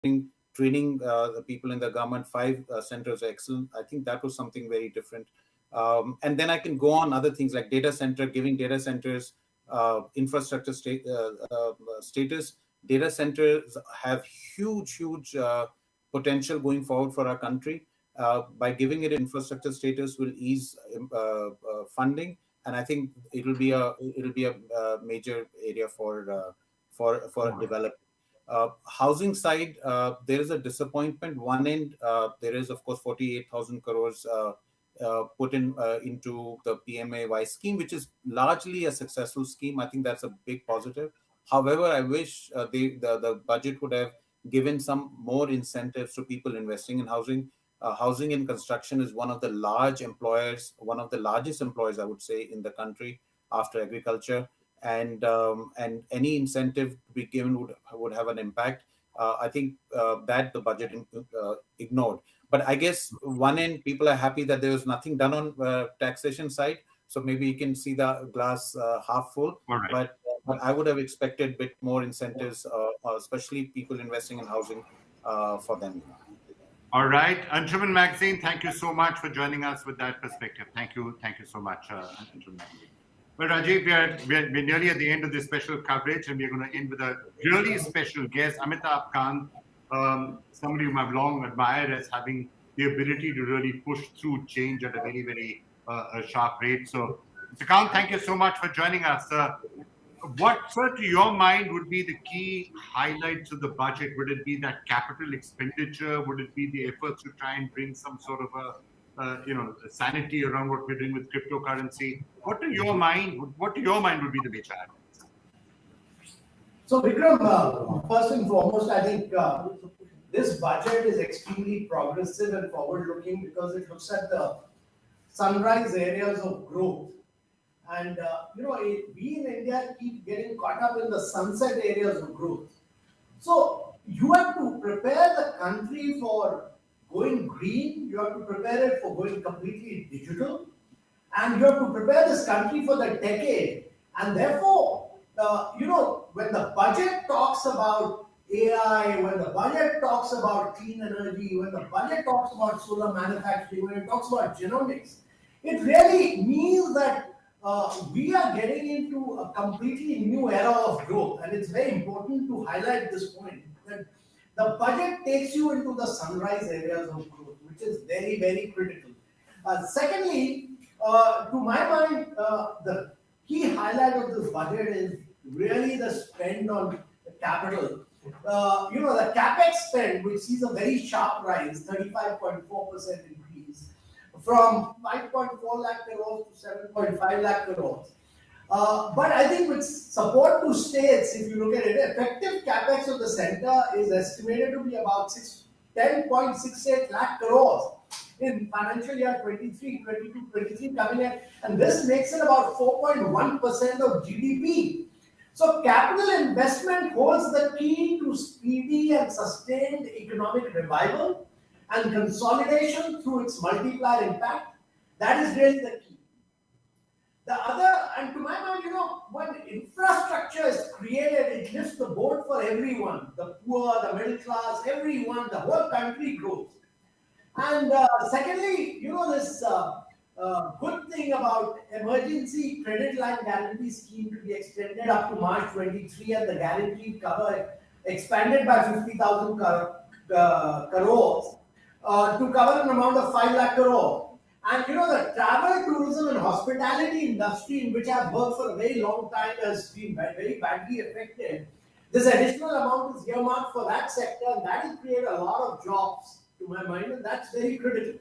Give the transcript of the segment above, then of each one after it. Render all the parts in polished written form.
training the people in the government. 5 centers are excellent. I think that was something very different. And then I can go on other things like data center, giving data centers infrastructure status. Data centers have huge potential going forward for our country. By giving it infrastructure status will ease funding, and I think it'll be a major area for development. Housing side, there is a disappointment. One end, there is of course 48,000 crores put into the PMAY scheme, which is largely a successful scheme. I think that's a big positive. However, I wish the budget would have given some more incentives to people investing in housing. Housing and construction is one of the largest employers, I would say, in the country after agriculture, and any incentive to be given would have an impact. I think that the budget ignored. But I guess one end, people are happy that there was nothing done on taxation side. So maybe you can see the glass half full. Right. But I would have expected a bit more incentives, especially people investing in housing for them. All right. Anshuman Magazine, thank you so much for joining us with that perspective. Thank you so much, Anshuman Magazine. Well, Rajiv, we're nearly at the end of this special coverage, and we're going to end with a really special guest, Amitabh Kant, somebody whom I've long admired as having the ability to really push through change at a very, very sharp rate. So, Mr. Kant, thank you so much for joining us. What, sir, to your mind, would be the key highlights of the budget? Would it be that capital expenditure? Would it be the efforts to try and bring some sort of a sanity around what we're doing with cryptocurrency? What to your mind would be the major highlights? So, Vikram, first and foremost, I think this budget is extremely progressive and forward-looking because it looks at the sunrise areas of growth. And, we in India keep getting caught up in the sunset areas of growth. So, you have to prepare the country for going green, you have to prepare it for going completely digital, and you have to prepare this country for the decade. And therefore, when the budget talks about AI, when the budget talks about clean energy, when the budget talks about solar manufacturing, when it talks about genomics, it really means that we are getting into a completely new era of growth. And it's very important to highlight this point, that the budget takes you into the sunrise areas of growth, which is very, very critical. Secondly, to my mind, the key highlight of this budget is really the spend on capital. The capex spend, which sees a very sharp rise, 35.4% increase, from 5.4 lakh crores to 7.5 lakh crores. But I think with support to states, if you look at it, effective capex of the center is estimated to be about 10.68 lakh crores in financial year 23 coming in, and this makes it about 4.1% of GDP. So capital investment holds the key to speedy and sustained economic revival and consolidation through its multiplier impact. That is really the key. The other, and to my mind, when infrastructure is created, it lifts the boat for everyone, the poor, the middle class, everyone, the whole country grows. And secondly, this good thing about emergency credit line guarantee scheme to be extended up to March 23 and the guaranteed cover expanded by 50,000 crores to cover an amount of 5 lakh crore. And the travel, tourism and hospitality industry, in which I've worked for a very long time, has been very badly affected. This additional amount is earmarked for that sector, and that will create a lot of jobs, to my mind, and that's very critical.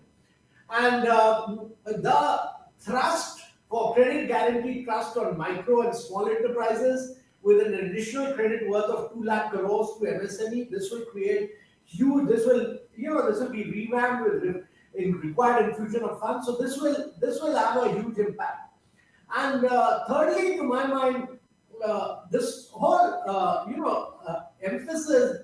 And the thrust for credit guarantee trust on micro and small enterprises with an additional credit worth of 2 lakh crores to MSME, this will create huge. This will be revamped with required infusion of funds. So this will have a huge impact. And thirdly, to my mind, this whole emphasis.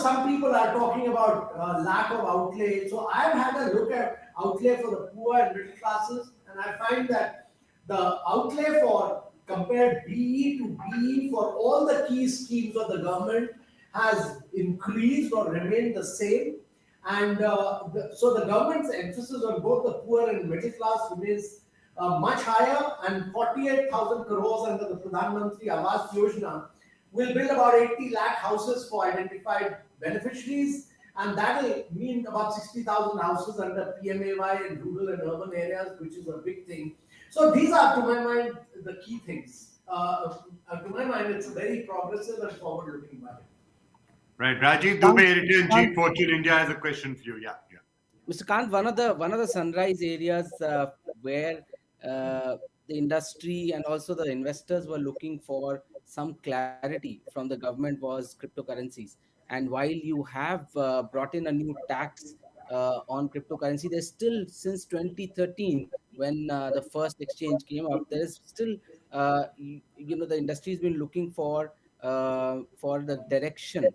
Some people are talking about lack of outlay. So I've had a look at outlay for the poor and middle classes, and I find that the outlay for compared BE to BE for all the key schemes of the government has increased or remained the same. And so the government's emphasis on both the poor and middle class remains much higher. And 48,000 crores under the Pradhan Mantri Awas Yojana will build about 80 lakh houses for identified beneficiaries. And that will mean about 60,000 houses under PMAY in rural and urban areas, which is a big thing. So these are, to my mind, the key things. To my mind, it's a very progressive and forward-looking budget. Right, Rajiv Dubey, Editor-in-Chief, Fortune India, has a question for you. Yeah. Mr. Kant, one of the sunrise areas where the industry and also the investors were looking for some clarity from the government was cryptocurrencies. And while you have brought in a new tax on cryptocurrency, there's still, since 2013, when the first exchange came up, there is still, the industry has been looking for the direction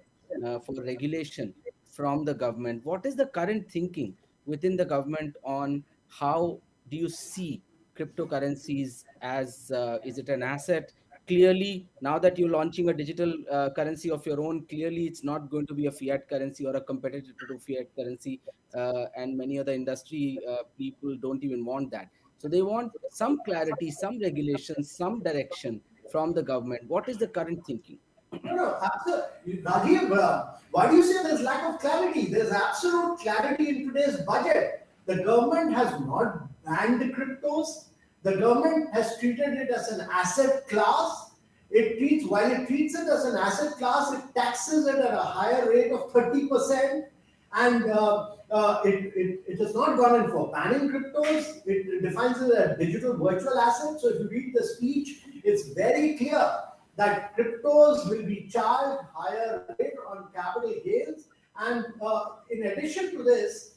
for regulation from the government. What is the current thinking within the government on how do you see cryptocurrencies as, is it an asset? Clearly, now that you're launching a digital currency of your own, clearly it's not going to be a fiat currency or a competitor to fiat currency. And many other industry people don't even want that. So they want some clarity, some regulation, some direction from the government. What is the current thinking? No, absolutely. Rajiv, why do you say there's lack of clarity? There's absolute clarity in today's budget. The government has not banned the cryptos. The government has treated it as an asset class. While it treats it as an asset class, it taxes it at a higher rate of 30%. And it has not gone in for banning cryptos. It defines it as a digital virtual asset. So if you read the speech, it's very clear that cryptos will be charged higher rate on capital gains. And in addition to this,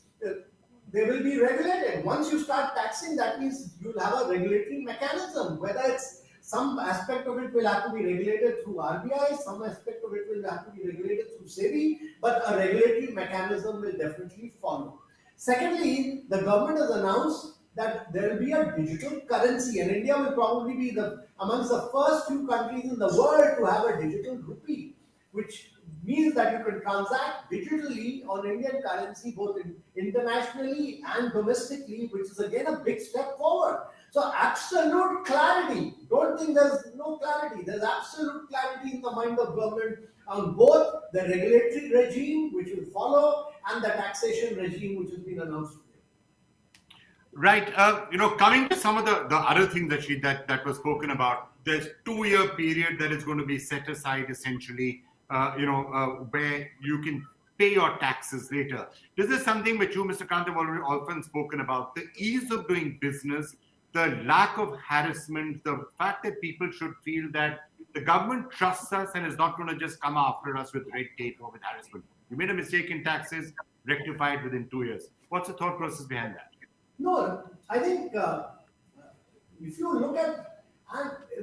they will be regulated. Once you start taxing, that means you'll have a regulatory mechanism, whether it's some aspect of it will have to be regulated through RBI, some aspect of it will have to be regulated through SEBI, but a regulatory mechanism will definitely follow. Secondly, the government has announced that there will be a digital currency, and India will probably be amongst the first few countries in the world to have a digital rupee, which means that you can transact digitally on Indian currency both internationally and domestically, which is again a big step forward. So absolute clarity. Don't think there's no clarity. There's absolute clarity in the mind of government on both the regulatory regime, which will follow, and the taxation regime, which has been announced today. Right. Coming to some of the other things that was spoken about, there's 2-year period that is going to be set aside essentially, where you can pay your taxes later. This is something which you, Mr. Kant, have already often spoken about. The ease of doing business, the lack of harassment, the fact that people should feel that the government trusts us and is not going to just come after us with red tape or with harassment. You made a mistake in taxes, rectify it within 2 years. What's the thought process behind that? No, I think if you look at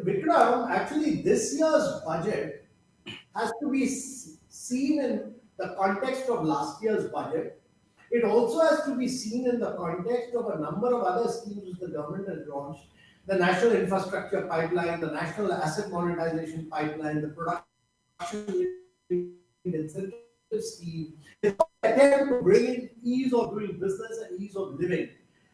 Vikram, actually this year's budget has to be seen in the context of last year's budget. It also has to be seen in the context of a number of other schemes which the government has launched: the National Infrastructure Pipeline, the National Asset Monetization Pipeline, the Production Incentive Scheme. It's an attempt to bring in ease of doing business and ease of living.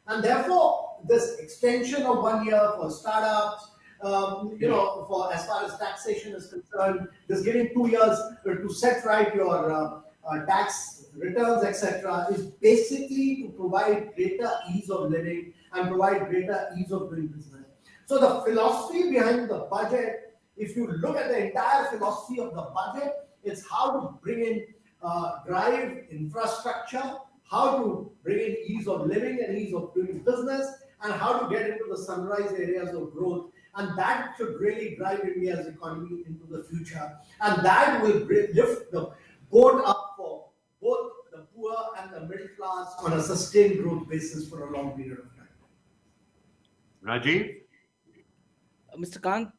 And therefore, this extension of 1 year for startups, for as far as taxation is concerned, this giving 2 years to set right your tax returns, etc., is basically to provide greater ease of living and provide greater ease of doing business. So the philosophy behind the budget, if you look at the entire philosophy of the budget, it's how to bring in, drive infrastructure, how to bring in ease of living and ease of doing business, and how to get into the sunrise areas of growth. And that should really drive India's economy into the future. And that will lift the boat up for both the poor and the middle class on a sustained growth basis for a long period of time. Rajiv? Mr. Kant,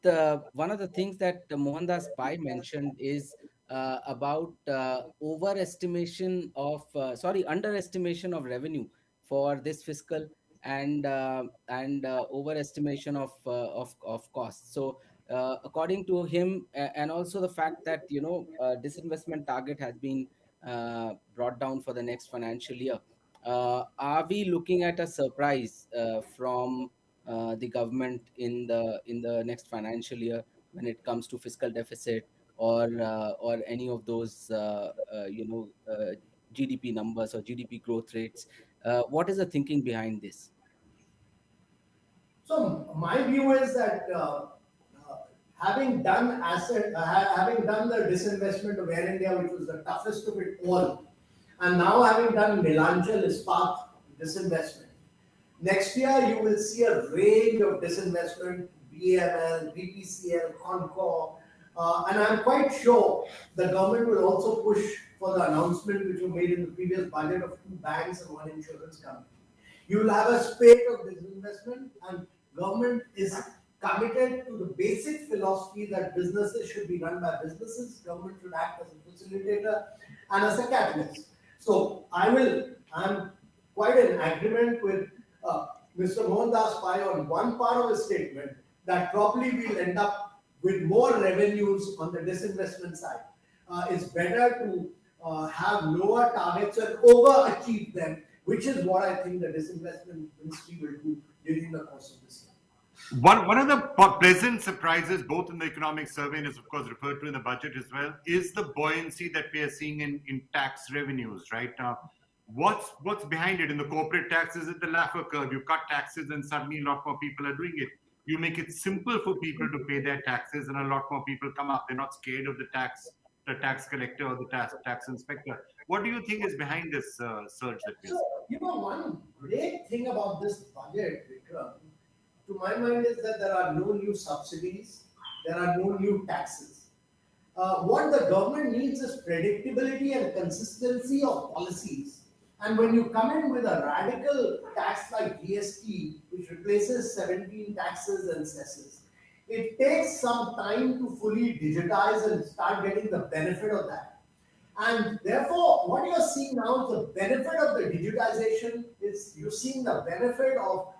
one of the things that Mohandas Pai mentioned is about underestimation of revenue for this fiscal and overestimation of costs. So according to him, and also the fact that disinvestment target has been brought down for the next financial year. Are we looking at a surprise from the government in the next financial year when it comes to fiscal deficit or any of those GDP numbers or GDP growth rates? What is the thinking behind this? So my view is that having done the disinvestment of Air India, which was the toughest of it all, and now having done Neelachal Ispat disinvestment, next year you will see a range of disinvestment, BML, BPCL, Concor, and I'm quite sure the government will also push for the announcement which was made in the previous budget of 2 banks and 1 insurance company. You will have a spate of disinvestment, and government is committed to the basic philosophy that businesses should be run by businesses, government should act as a facilitator and as a catalyst. So I'm quite in agreement with Mr. Mohandas Pai on one part of his statement, that probably we'll end up with more revenues on the disinvestment side. It's better to have lower targets and overachieve them, which is what I think the disinvestment ministry will do during the course of this year. One of the pleasant surprises, both in the economic survey and is of course referred to in the budget as well, is the buoyancy that we are seeing in tax revenues right now. What's behind it? In the corporate tax, is it the Laffer curve? You cut taxes and suddenly a lot more people are doing it. You make it simple for people to pay their taxes and a lot more people come up. They're not scared of the tax collector or the tax inspector. What do you think is behind this surge that we're seeing? One great thing about this budget, Vikram, to my mind, is that there are no new subsidies, there are no new taxes. What the government needs is predictability and consistency of policies. And when you come in with a radical tax like GST, which replaces 17 taxes and cesses, it takes some time to fully digitize and start getting the benefit of that. And therefore, what you're seeing now is the benefit of the digitization. You're seeing the benefit of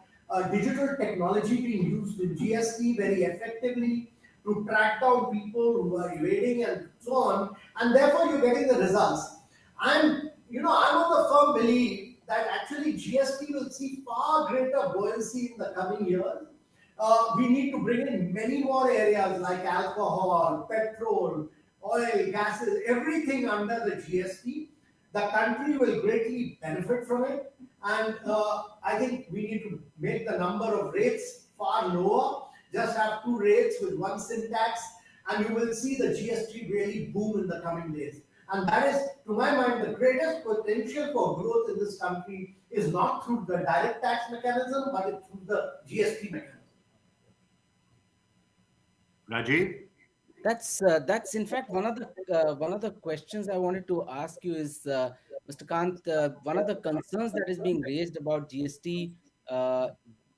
digital technology being used in GST very effectively to track down people who are evading and so on. And therefore, you're getting the results. I'm of the firm belief that actually GST will see far greater buoyancy in the coming years. We need to bring in many more areas like alcohol, petrol, oil, gases, everything under the GST. The country will greatly benefit from it. And I think we need to make the number of rates far lower. Just have 2 rates with 1 sin tax, and you will see the GST really boom in the coming days. And that is, to my mind, the greatest potential for growth in this country is not through the direct tax mechanism, but it's through the GST mechanism. Rajiv? That's in fact one of the questions I wanted to ask you is, Mr. Kant, one of the concerns that is being raised about GST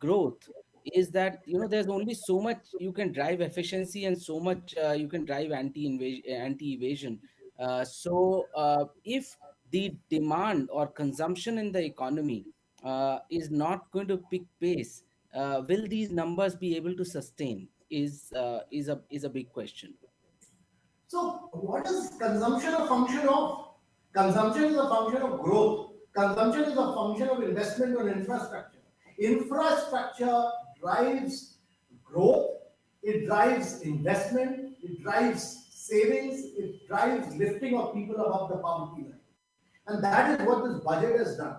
growth is that there's only so much you can drive efficiency and so much you can drive anti-evasion. So if the demand or consumption in the economy is not going to pick pace, will these numbers be able to sustain? Is a big question. So, what is consumption a function of? Consumption is a function of growth. Consumption is a function of investment on infrastructure. Infrastructure drives growth, it drives investment, it drives savings, it drives lifting of people above the poverty line. And that is what this budget has done.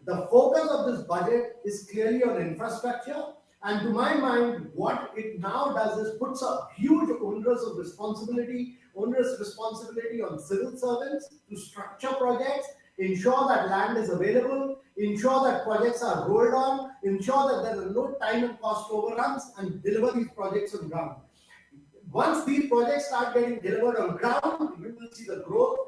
The focus of this budget is clearly on infrastructure. And to my mind, what it now does is puts a huge onus of responsibility on civil servants to structure projects, ensure that land is available, ensure that projects are rolled on, ensure that there are no time and cost overruns, and deliver these projects on ground. Once these projects start getting delivered on ground, you will see the growth,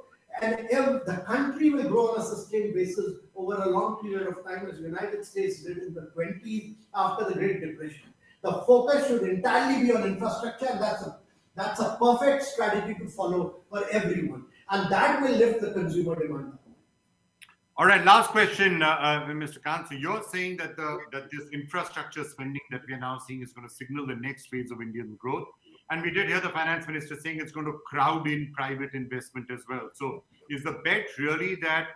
and if the country will grow on a sustained basis over a long period of time, as the United States did in the 20s after the Great Depression. The focus should entirely be on infrastructure, and that's a perfect strategy to follow for everyone, and that will lift the consumer demand. All right, last question, Mr. Kant. So you're saying that this infrastructure spending that we are now seeing is going to signal the next phase of Indian growth. And we did hear the finance minister saying it's going to crowd in private investment as well. So is the bet really that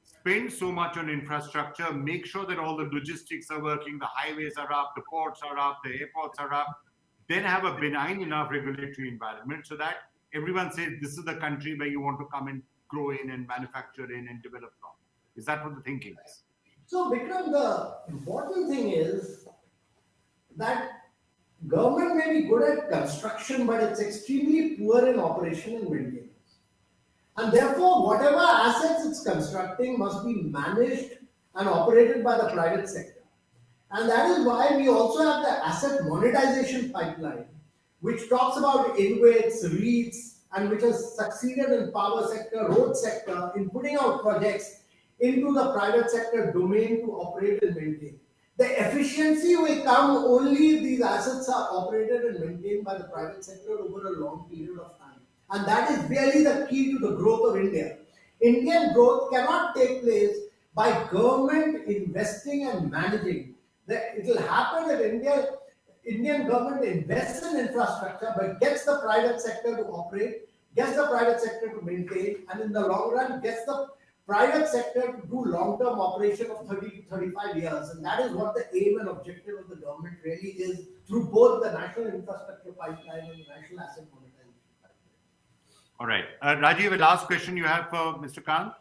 spend so much on infrastructure, make sure that all the logistics are working, the highways are up, the ports are up, the airports are up, then have a benign enough regulatory environment so that everyone says this is the country where you want to come and grow in and manufacture in and develop from? Is that what the thinking is? So, Vikram, the important thing is that government may be good at construction, but it's extremely poor in operation and maintenance. And therefore, whatever assets it's constructing must be managed and operated by the private sector. And that is why we also have the asset monetization pipeline, which talks about InvITs, REITs, and which has succeeded in power sector, road sector, in putting out projects into the private sector domain to operate and maintain. The efficiency will come only if these assets are operated and maintained by the private sector over a long period of time. And that is really the key to the growth of India. Indian growth cannot take place by government investing and managing. It will happen if Indian government invests in infrastructure, but gets the private sector to operate, gets the private sector to maintain, and in the long run gets the private sector to do long-term operation of 30 to 35 years. And that is what the aim and objective of the government really is through both the national infrastructure pipeline and the national asset monetization pipeline. All right. Rajiv, a last question you have for Mr. Kant?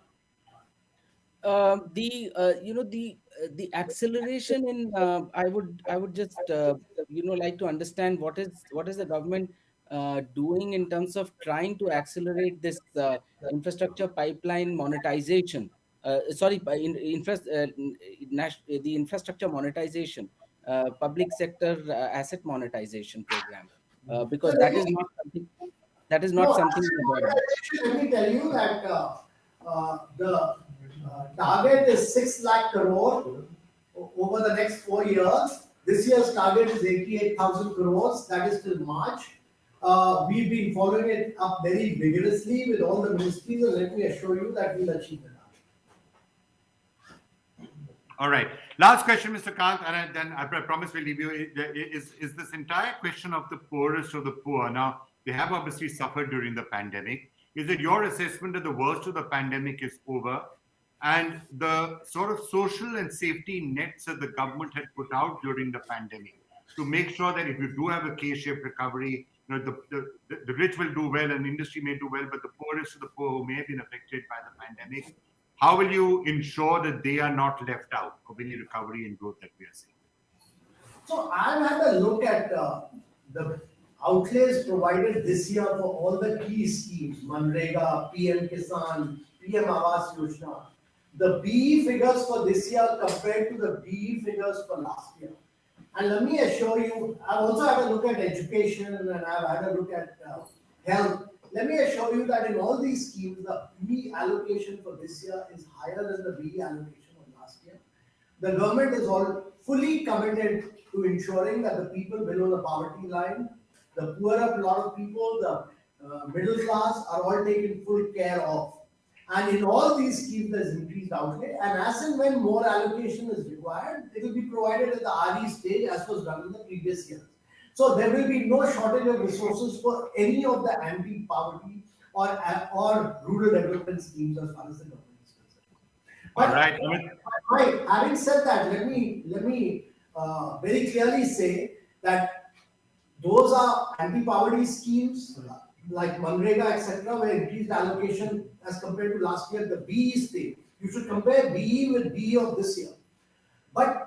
The acceleration in I would just like to understand what is the government doing in terms of trying to accelerate this infrastructure pipeline monetization. The infrastructure monetization, public sector asset monetization program, because that is not something. That is not something. Let me tell you that the target is 6 lakh crore over the next 4 years. This year's target is 88,000 crores. That is till March. We've been following it up very vigorously with all the ministries, and let me assure you that we'll achieve it. All right. Last question, Mr. Kant, and then I promise we'll leave you. Is this entire question of the poorest of the poor? Now, they have obviously suffered during the pandemic. Is it your assessment that the worst of the pandemic is over? And the sort of social and safety nets that the government had put out during the pandemic to make sure that if you do have a K-shaped recovery, the rich will do well and industry may do well, but the poorest of the poor who may have been affected by the pandemic, how will you ensure that they are not left out of any recovery and growth that we are seeing? So I've had a look at the outlays provided this year for all the key schemes, Manrega, PM Kisan, PM Awas Yojana. The BE figures for this year compared to the BE figures for last year. And let me assure you, I've also had a look at education and I've had a look at health. Let me assure you that in all these schemes, the BE allocation for this year is higher than the BE allocation of last year. The government is all fully committed to ensuring that the people below the poverty line, the poorer lot of people, the middle class are all taken full care of. And in all these schemes, there's increased outlay. And as and when more allocation is required, it will be provided at the RE stage as was done in the previous years. So there will be no shortage of resources for any of the anti-poverty or rural development schemes as far as the government is concerned. But all right. Having said that, let me very clearly say that those are anti-poverty schemes like Manrega, etc., where increased allocation as compared to last year, the BE state. You should compare BE with BE of this year. But,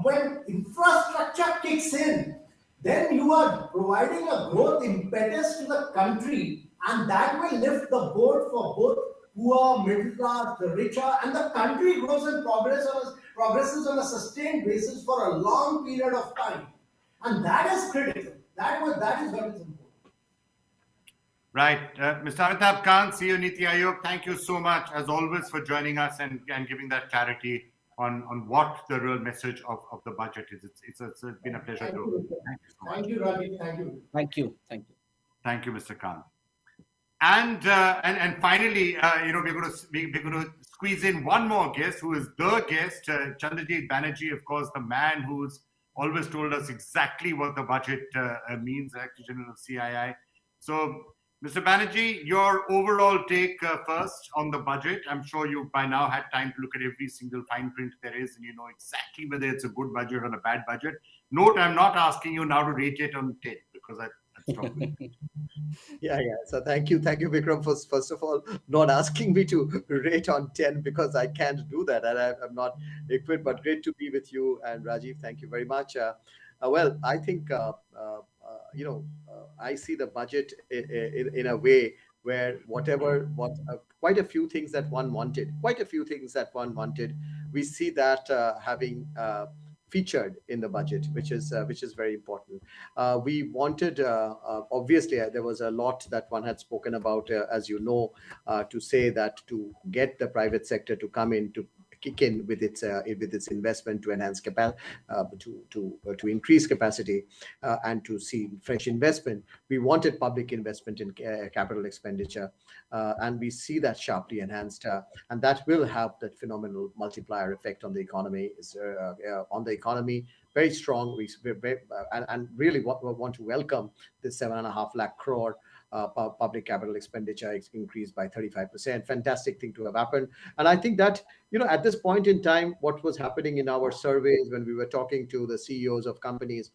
when infrastructure kicks in, then you are providing a growth impetus to the country, and that will lift the boat for both poor, middle class, the richer, and the country grows and progresses on a sustained basis for a long period of time. And that is critical. That is what is important. Right. Mr. Amitabh Kant, CEO Niti Aayog, thank you so much, as always, for joining us and giving that clarity on what the real message of the budget is. It's been a pleasure. Thank you so much. Thank you, Ravi. Thank you. Thank you. Thank you. Thank you, Mr. Kant. And finally, we're going to squeeze in one more guest, who is the guest, Chandrajit Banerjee, of course, the man who's always told us exactly what the budget means, Director General of CII. So, Mr. Banerjee, your overall take first on the budget. I'm sure you by now had time to look at every single fine print there is, and you know exactly whether it's a good budget or a bad budget. Note, I'm not asking you now to rate it on 10 because that's wrong. Yeah. So thank you, Vikram, for first of all not asking me to rate on 10 because I can't do that and I'm not equipped. But great to be with you and Rajiv. Thank you very much. Well, I think I see the budget in a way where quite a few things that one wanted, we see that having featured in the budget, which is very important. We wanted, obviously, there was a lot that one had spoken about, as you know, to say that to get the private sector to come in to kick in with its investment to enhance to increase capacity and to see fresh investment. We wanted public investment in capital expenditure, and we see that sharply enhanced, and that will have that phenomenal multiplier effect on the economy. Very strong. And really want to welcome the 7.5 lakh crore public capital expenditure increased by 35%. Fantastic thing to have happened. And I think that, at this point in time, what was happening in our surveys when we were talking to the CEOs of companies,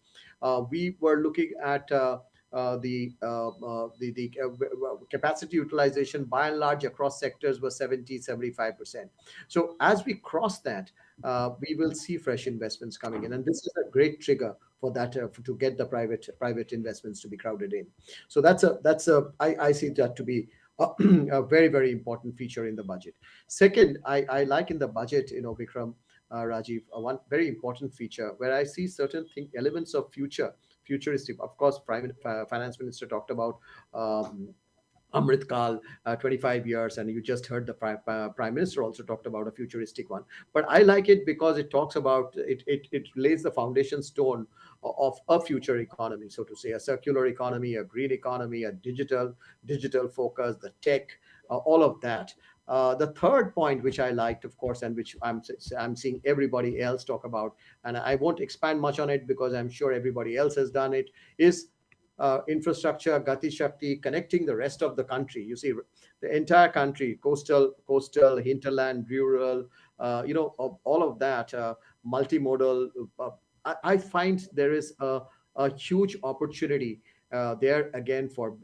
we were looking at the capacity utilization by and large across sectors was 70-75%. So as we cross that, we will see fresh investments coming in, and this is a great trigger for that to get the private investments to be crowded in. So I see that to be a very, very important feature in the budget. Second, I like in the budget, Vikram, Rajiv, one very important feature where I see certain elements of futuristic. Of course, Finance Minister talked about Amrit Kal, 25 years, and you just heard the Prime Minister also talked about a futuristic one. But I like it because it talks about, it lays the foundation stone of a future economy, so to say, a circular economy, a green economy, a digital focus, the tech, all of that. The third point, which I liked, of course, and which I'm seeing everybody else talk about, and I won't expand much on it because I'm sure everybody else has done it, is infrastructure, Gati Shakti, connecting the rest of the country. You see, the entire country, coastal, hinterland, rural, all of that, multimodal. I find there is a huge opportunity there again for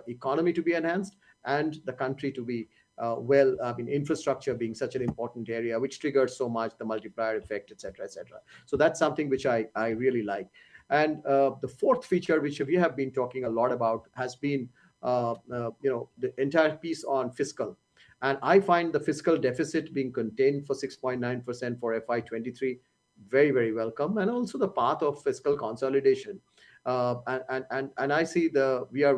economy to be enhanced and the country to be infrastructure being such an important area, which triggers so much the multiplier effect, etc., etc. So that's something which I really like. And the fourth feature, which we have been talking a lot about, has been the entire piece on fiscal. And I find the fiscal deficit being contained for 6.9% for FY23 very, very welcome, and also the path of fiscal consolidation. And I see we are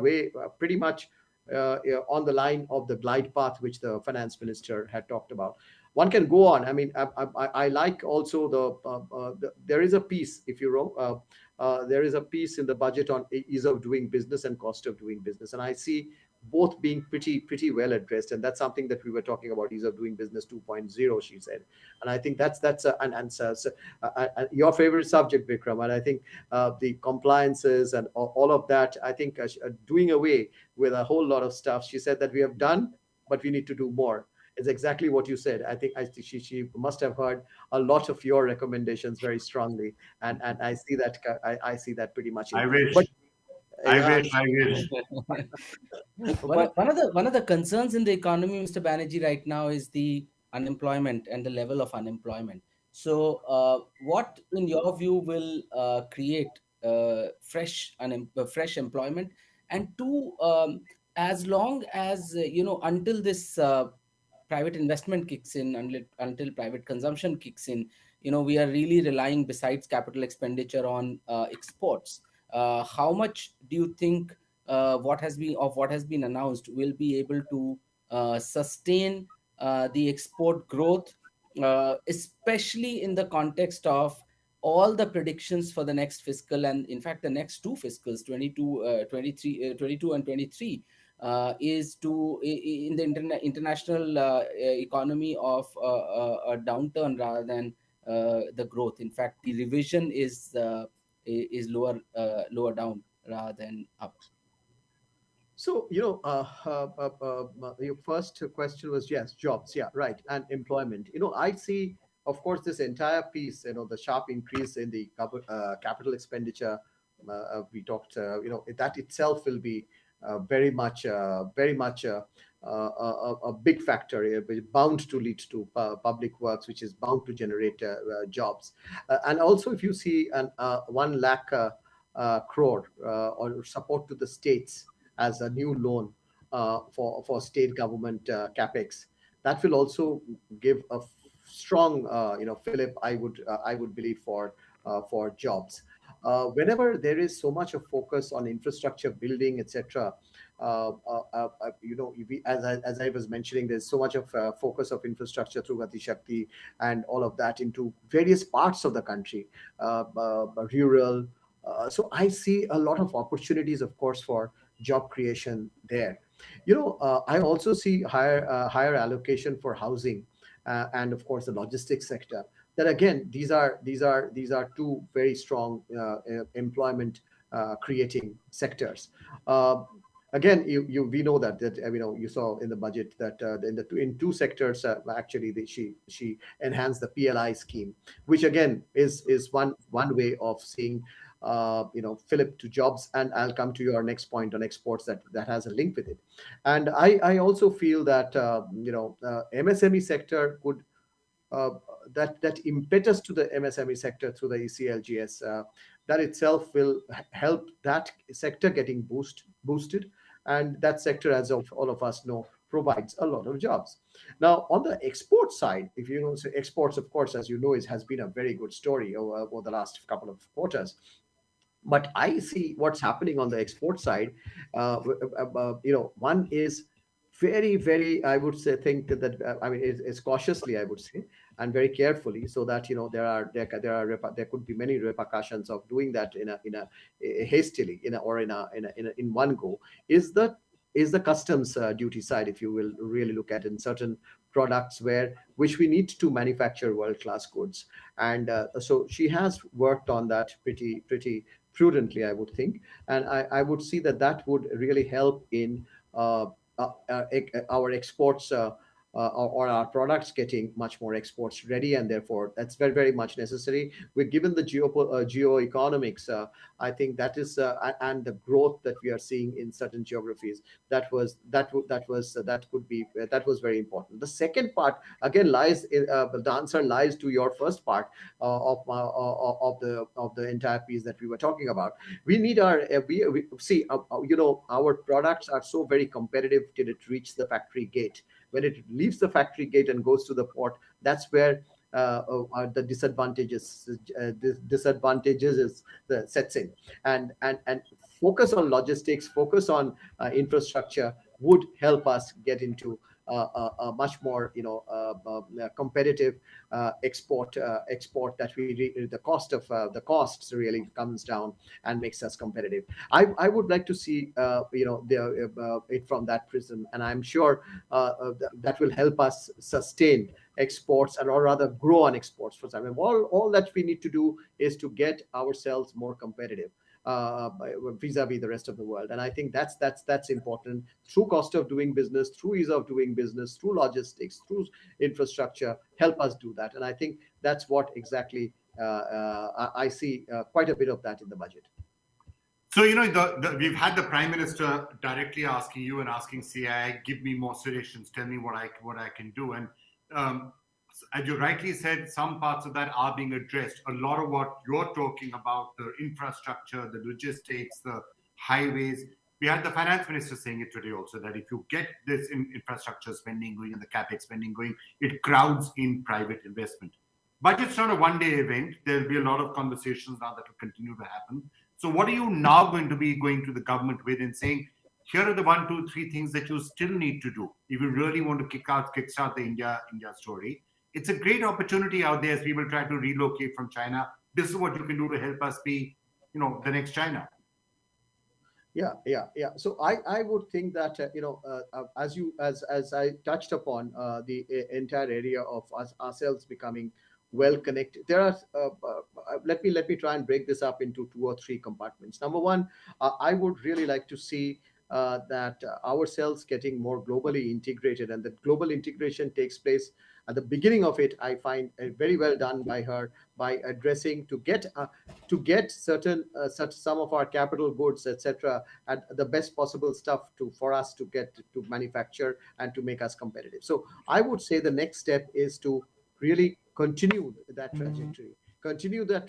pretty much on the line of the glide path which the finance minister had talked about. One can go on. I mean, I like also there is a piece, if you know, there is a piece in the budget on ease of doing business and cost of doing business, and I see both being pretty well addressed, and that's something that we were talking about, ease of doing business 2.0, she said, and I think that's an answer. So, your favorite subject, Vikram, and I think the compliances and all of that, I think doing away with a whole lot of stuff. She said that we have done, but we need to do more. Is exactly what you said. I think she must have heard a lot of your recommendations very strongly, and I see that pretty much. I wish. I wish. One of the concerns in the economy, Mr. Banerjee, right now is the unemployment and the level of unemployment. So, what, in your view, will create fresh employment? And two, as long as until this private investment kicks in, until private consumption kicks in, we are really relying, besides capital expenditure, on exports. How much do you think what has been announced will be able to sustain the export growth, especially in the context of all the predictions for the next fiscal, and in fact the next two fiscals, 22 and 23, is to, in the international economy of a downturn rather than the growth. In fact, the revision is lower down rather than up. So, your first question was, yes, jobs, yeah, right, and employment. I see, of course, this entire piece, the sharp increase in the capital expenditure. We talked, that itself will be very much a big factor, which is bound to lead to public works, which is bound to generate jobs. And also, if you see an 1 lakh crore or support to the states as a new loan for state government capex. That will also give a strong, fillip. I would believe for jobs. Whenever there is so much of focus on infrastructure building, etc. As I was mentioning, there's so much of focus of infrastructure through Gati Shakti and all of that into various parts of the country, rural. So I see a lot of opportunities, of course, for job creation there. I also see higher allocation for housing, and of course the logistics sector. That again, these are two very strong employment creating sectors. Again, we know that you saw in the budget that in two sectors, actually she enhanced the PLI scheme, which again is one way of seeing Philip, to jobs. And I'll come to your next point on exports that has a link with it. And I also feel that MSME sector could that impetus to the MSME sector through the ECLGS, that itself will help that sector getting boosted, and that sector, as of all of us know, provides a lot of jobs. Now, on the export side, if you know, so exports, of course, as you know, has been a very good story over the last couple of quarters. But I see what's happening on the export side. One is very, very, I would say, think that I mean, it's cautiously, I would say, and very carefully, so that there could be many repercussions of doing that hastily in one go. Is the customs duty side, if you will really look at in certain products which we need to manufacture world class goods. And so she has worked on that pretty prudently, I would think. And I would see that would really help in our exports, or our products getting much more exports ready, and therefore that's very, very much necessary. We're given the geo-economics. I think that is and the growth that we are seeing in certain geographies. That was very important. The second part again lies in, the answer lies to your first part of the entire piece that we were talking about. We need our we see our products are so very competitive till it reaches the factory gate. When it leaves the factory gate and goes to the port, that's where the disadvantages sets in. And focus on logistics, focus on infrastructure would help us get into a much more competitive export that the costs really comes down and makes us competitive. I would like to see it from that prism, and I'm sure that will help us sustain exports, or rather grow on exports. For example, all that we need to do is to get ourselves more competitive vis-a-vis the rest of the world. And I think that's important, through cost of doing business, through ease of doing business, through logistics, through infrastructure, help us do that. And I think that's what exactly I see quite a bit of that in the budget. So, we've had the Prime Minister directly asking you and asking CII, give me more suggestions, tell me what I can do. And as you rightly said, some parts of that are being addressed. A lot of what you're talking about, the infrastructure, the logistics, the highways, we had the finance minister saying it today also, that if you get this infrastructure spending going and the capex spending going, it crowds in private investment. Budget's not a one-day event. There'll be a lot of conversations now that will continue to happen. So what are you now going to be going to the government with and saying, here are the 1, 2, 3 things that you still need to do if you really want to kickstart the India story? It's a great opportunity out there as people try to relocate from China. This is what you can do to help us be, the next China. Yeah. So I would think that as I touched upon the entire area of ourselves becoming well connected. There are let me try and break this up into 2 or 3 compartments. Number one, I would really like to see that ourselves getting more globally integrated, and that global integration takes place at the beginning of it. I find very well done by her, by addressing to get certain such some of our capital goods, etc., at the best possible stuff for us to get to manufacture and to make us competitive. So I would say the next step is to really continue that trajectory, continue that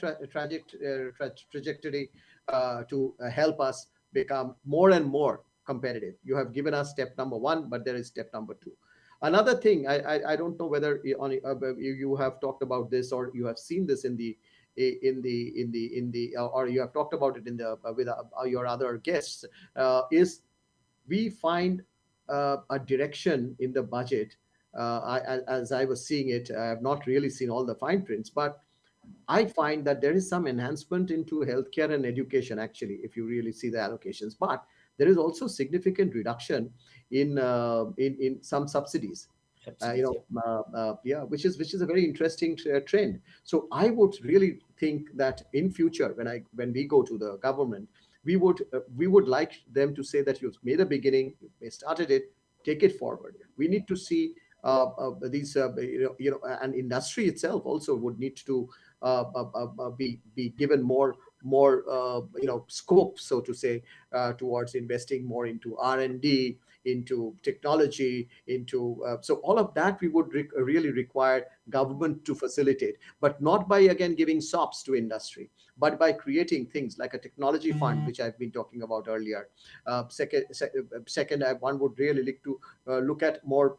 trajectory to help us become more and more competitive. You have given us step number 1, but there is step number 2. Another thing, I don't know whether you have talked about this, or you have seen this in the or you have talked about it in the with your other guests, is we find a direction in the budget. As I was seeing it, I have not really seen all the fine prints, but I find that there is some enhancement into healthcare and education, actually, if you really see the allocations. But there is also significant reduction in some subsidies. Which is a very interesting trend. So I would really think that in future, when we go to the government, we would like them to say that you've made a beginning, you started it, take it forward. We need to see these and industry itself also would need to be given more scope, so to say, towards investing more into R&D, into technology, into so all of that we would really require government to facilitate, but not by again giving sops to industry, but by creating things like a technology fund, which I've been talking about earlier. Second, one would really like to look at more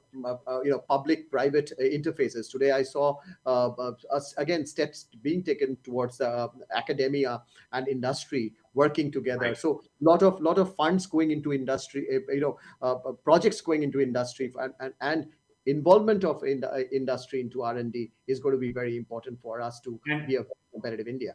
public-private interfaces. Today I saw again steps being taken towards academia and industry working together. Right. So lot of funds going into industry, projects going into industry, and involvement of industry into R&D is going to be very important for us to be a competitive India.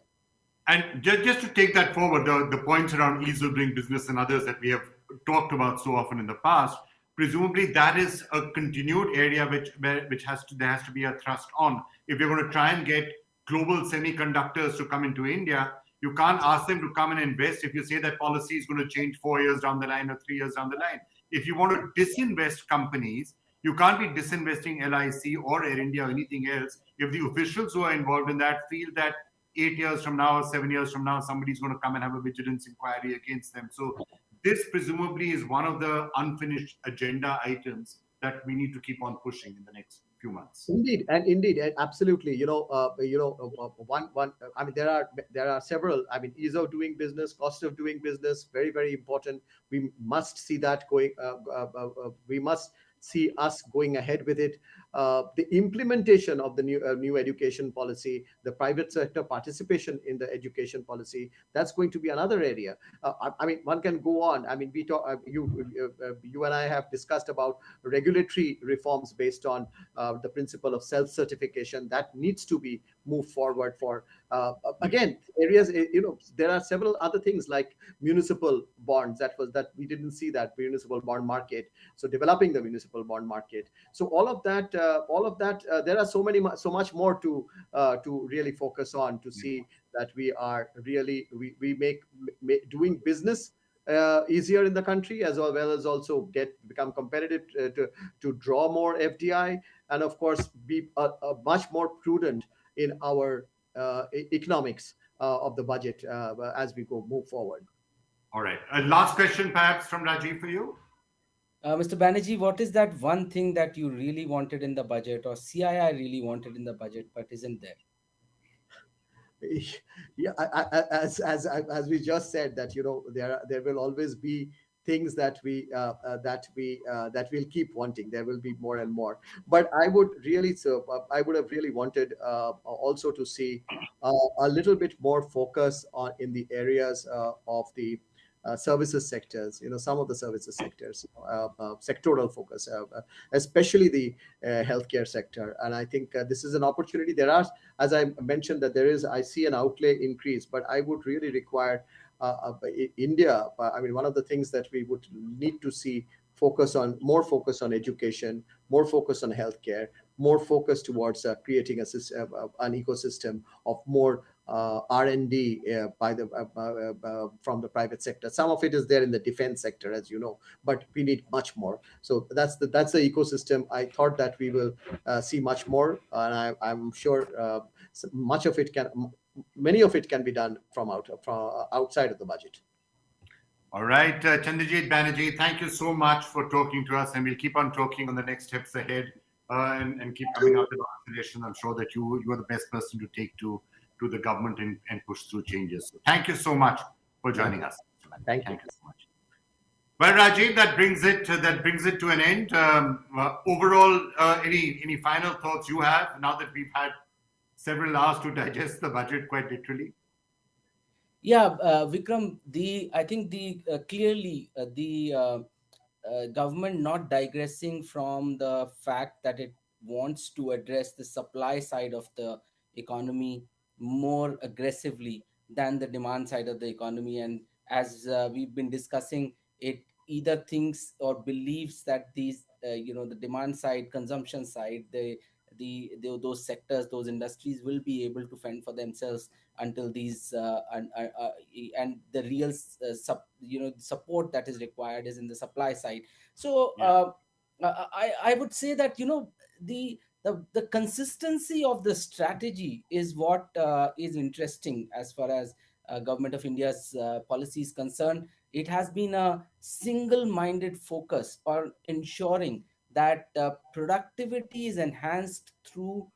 And just to take that forward, the points around ease of doing business and others that we have talked about so often in the past, presumably that is a continued area there has to be a thrust on. If you're going to try and get global semiconductors to come into India, you can't ask them to come and invest if you say that policy is going to change 4 years down the line or 3 years down the line. If you want to disinvest companies, you can't be disinvesting LIC or Air India or anything else if the officials who are involved in that feel that 8 years from now or 7 years from now, somebody's going to come and have a vigilance inquiry against them. So this presumably is one of the unfinished agenda items that we need to keep on pushing in the next few months. Indeed, absolutely. One. I mean, there are several. I mean, ease of doing business, cost of doing business, very, very important. We must see that going. We must see us going ahead with it. The implementation of the new education policy, the private sector participation in the education policy, that's going to be another area. I mean, one can go on. I mean, we talk. You and I have discussed about regulatory reforms based on the principle of self-certification that needs to be moved forward for. Again, areas. There are several other things like municipal bonds. That we didn't see that municipal bond market. So developing the municipal bond market. So all of that. There are so much more to really focus on, to see that we are really we make doing business easier in the country, as well as also become competitive to draw more FDI, and of course be much more prudent in our economics of the budget as we move forward. All right. Last question, perhaps, from Rajiv for you. Mr. Banerjee, what is that one thing that you really wanted in the budget, or CII really wanted in the budget but isn't there? Yeah, as we just said, that there will always be things that we'll keep wanting. There will be more and more. But I would have really wanted also to see a little bit more focus on in the areas of the services sectors, some of the services sectors, sectoral focus, especially the healthcare sector. And I think this is an opportunity. There are, as I mentioned, I see an outlay increase, but I would really require India. I mean, one of the things that we would need to see more focus on education, more focus on healthcare, more focus towards creating a system, an ecosystem of more R&D by the from the private sector. Some of it is there in the defense sector, as you know, but we need much more. So that's the ecosystem. I thought that we will see much more, and I'm sure many of it can be done from outside of the budget. All right, Chandrajit Banerjee, thank you so much for talking to us, and we'll keep on talking on the next steps ahead, and keep coming up with suggestions. I'm sure that you are the best person to take to the government and push through changes. So thank you so much for joining us. Thank you so much. Well, Rajiv, that brings it to an end. Overall, any final thoughts you have now that we've had several hours to digest the budget quite literally? Yeah, Vikram, I think clearly the government not digressing from the fact that it wants to address the supply side of the economy more aggressively than the demand side of the economy. And as we've been discussing, it either thinks or believes that these, the demand side, consumption side, those sectors, those industries will be able to fend for themselves until these and the real support that is required is in the supply side. So I would say that the consistency of the strategy is what is interesting as far as Government of India's policy is concerned. It has been a single-minded focus on ensuring that productivity is enhanced through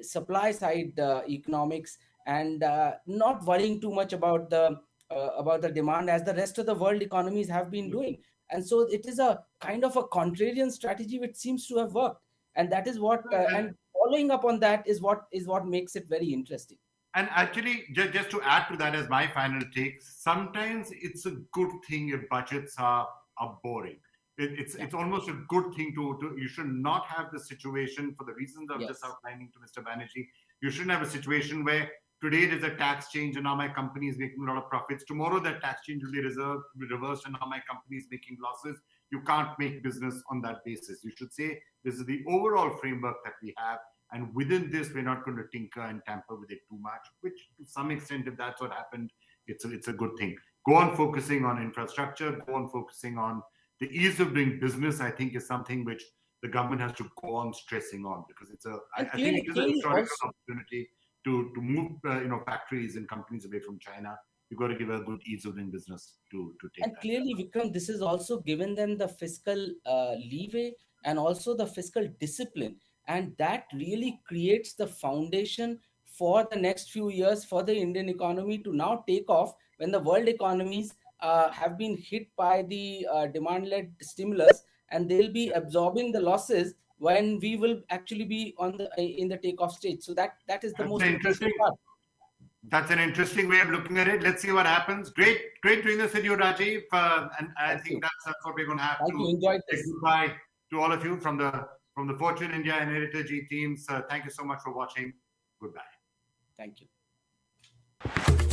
supply side economics, and not worrying too much about the demand as the rest of the world economies have been doing. And so it is a kind of a contrarian strategy which seems to have worked, and that is what and following up on that is what makes it very interesting. And actually, just to add to that as my final take, sometimes it's a good thing if budgets are boring. It's almost a good thing to you should not have the situation, for the reasons of just outlining to Mr. Banerjee. You shouldn't have a situation where today there's a tax change and now my company is making a lot of profits. Tomorrow that tax change will be reversed and now my company is making losses. You can't make business on that basis. You should say this is the overall framework that we have, and within this we're not going to tinker and tamper with it too much, which to some extent, if that's what happened, it's a good thing. Go on focusing on infrastructure, go on focusing on the ease of doing business. I think is something which the government has to go on stressing on, because I think it is a historical opportunity to move factories and companies away from China. You've got to give a good ease of doing business to take and that. Clearly, Vikram, this is also given them the fiscal leeway and also the fiscal discipline, and that really creates the foundation for the next few years for the Indian economy to now take off when the world economies have been hit by the demand-led stimulus, and they'll be absorbing the losses when we will actually be in the takeoff stage. So that is the most interesting part. That's an interesting way of looking at it. Let's see what happens. Great doing this with you, Rajiv. And I think that's what we're going to have to say goodbye to all of you from the Fortune India and Editorji teams. Thank you so much for watching. Goodbye. Thank you.